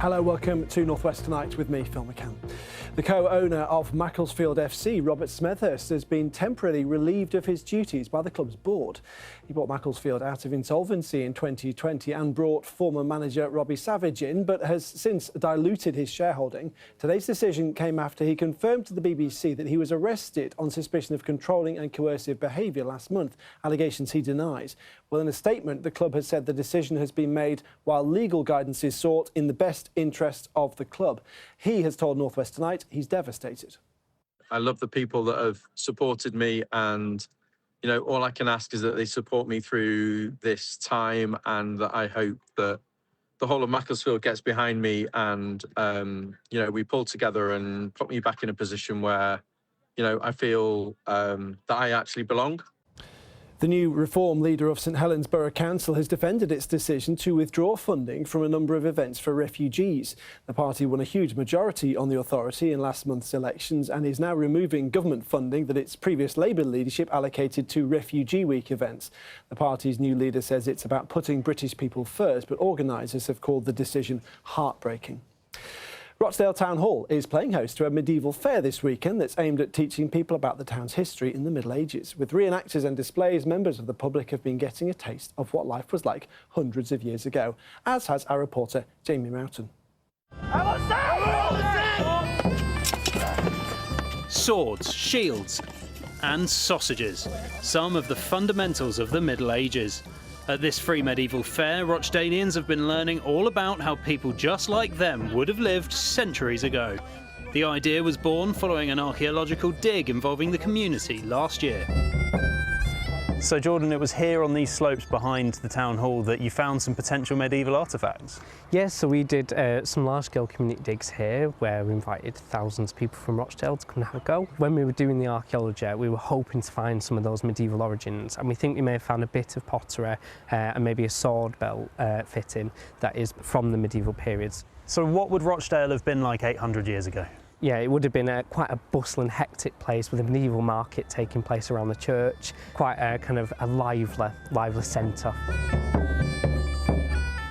Hello, welcome to North West Tonight with me, Phil McCann. The co-owner of Macclesfield FC, Robert Smethurst, has been temporarily relieved of his duties by the club's board. He brought Macclesfield out of insolvency in 2020 and brought former manager Robbie Savage in, but has since diluted his shareholding. Today's decision came after he confirmed to the BBC that he was arrested on suspicion of controlling and coercive behaviour last month, allegations he denies. Well, in a statement, the club has said the decision has been made while legal guidance is sought in the best interest of the club. He has told North West Tonight he's devastated. I love the people that have supported me, and you know, all I can ask is that they support me through this time, and that I hope that the whole of Macclesfield gets behind me, and you know, we pull together and put me back in a position where, you know, I feel that I actually belong. The new Reform leader of St Helens Borough Council has defended its decision to withdraw funding from a number of events for refugees. The party won a huge majority on the authority in last month's elections and is now removing government funding that its previous Labour leadership allocated to Refugee Week events. The party's new leader says it's about putting British people first, but organisers have called the decision heartbreaking. Rochdale Town Hall is playing host to a medieval fair this weekend that's aimed at teaching people about the town's history in the Middle Ages. With reenactors and displays, members of the public have been getting a taste of what life was like hundreds of years ago, as has our reporter Jamie Mountain. Swords, shields and sausages, some of the fundamentals of the Middle Ages. At this free medieval fair, Rochdalians have been learning all about how people just like them would have lived centuries ago. The idea was born following an archaeological dig involving the community last year. So Jordan, it was here on these slopes behind the town hall that you found some potential medieval artefacts? Yes, so we did some large-scale community digs here where we invited thousands of people from Rochdale to come and have a go. When we were doing the archaeology, we were hoping to find some of those medieval origins, and we think we may have found a bit of pottery and maybe a sword belt fitting that is from the medieval periods. So what would Rochdale have been like 800 years ago? Yeah, it would have been quite a bustling, hectic place with a medieval market taking place around the church, quite a kind of a lively centre.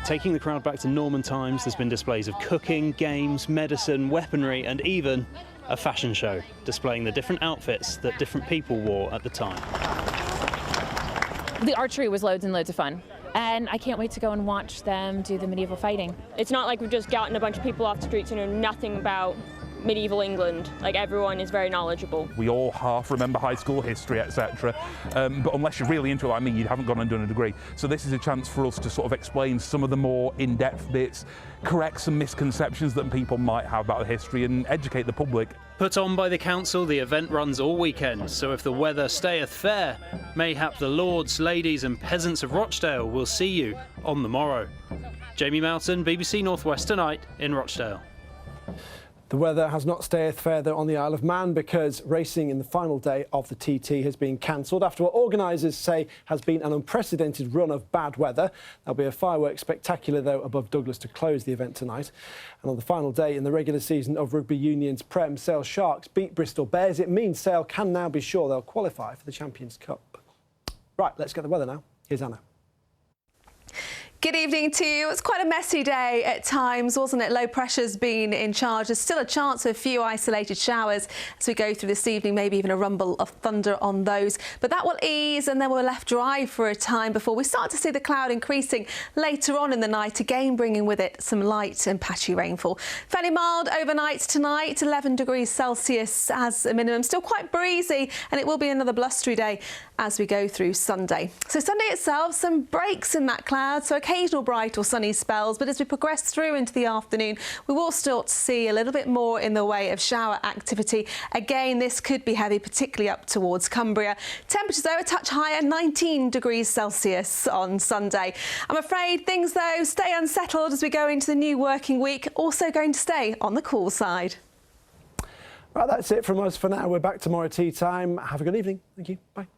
Taking the crowd back to Norman times, there's been displays of cooking, games, medicine, weaponry and even a fashion show displaying the different outfits that different people wore at the time. The archery was loads and loads of fun. And I can't wait to go and watch them do the medieval fighting. It's not like we've just gotten a bunch of people off the streets who know nothing about medieval England. Like, everyone is very knowledgeable. We all half remember high school history, etc. But unless you're really into it like me, you haven't gone and done a degree. So this is a chance for us to sort of explain some of the more in-depth bits, correct some misconceptions that people might have about the history and educate the public. Put on by the council, the event runs all weekend, so if the weather stayeth fair, mayhap the lords, ladies and peasants of Rochdale will see you on the morrow. Jamie Mountain, BBC North West Tonight in Rochdale. The weather has not stayed fair though on the Isle of Man because racing in the final day of the TT has been cancelled after what organisers say has been an unprecedented run of bad weather. There'll be a fireworks spectacular though above Douglas to close the event tonight. And on the final day in the regular season of Rugby Union's Prem, Sale Sharks beat Bristol Bears. It means Sale can now be sure they'll qualify for the Champions Cup. Right, let's get the weather now. Here's Anna. Good evening to you. It's quite a messy day at times, wasn't it? Low pressure's been in charge. There's still a chance of a few isolated showers as we go through this evening, maybe even a rumble of thunder on those. But that will ease and then we're left dry for a time before we start to see the cloud increasing later on in the night, again bringing with it some light and patchy rainfall. Fairly mild overnight tonight, 11 degrees Celsius as a minimum. Still quite breezy, and it will be another blustery day as we go through Sunday. So Sunday itself, some breaks in that cloud, so occasional bright or sunny spells, but as we progress through into the afternoon, we will start to see a little bit more in the way of shower activity. Again, this could be heavy, particularly up towards Cumbria. Temperatures though a touch higher, 19 degrees Celsius on Sunday. I'm afraid things though stay unsettled as we go into the new working week, also going to stay on the cool side. Right, that's it from us for now. We're back tomorrow tea time. Have a good evening. Thank you. Bye.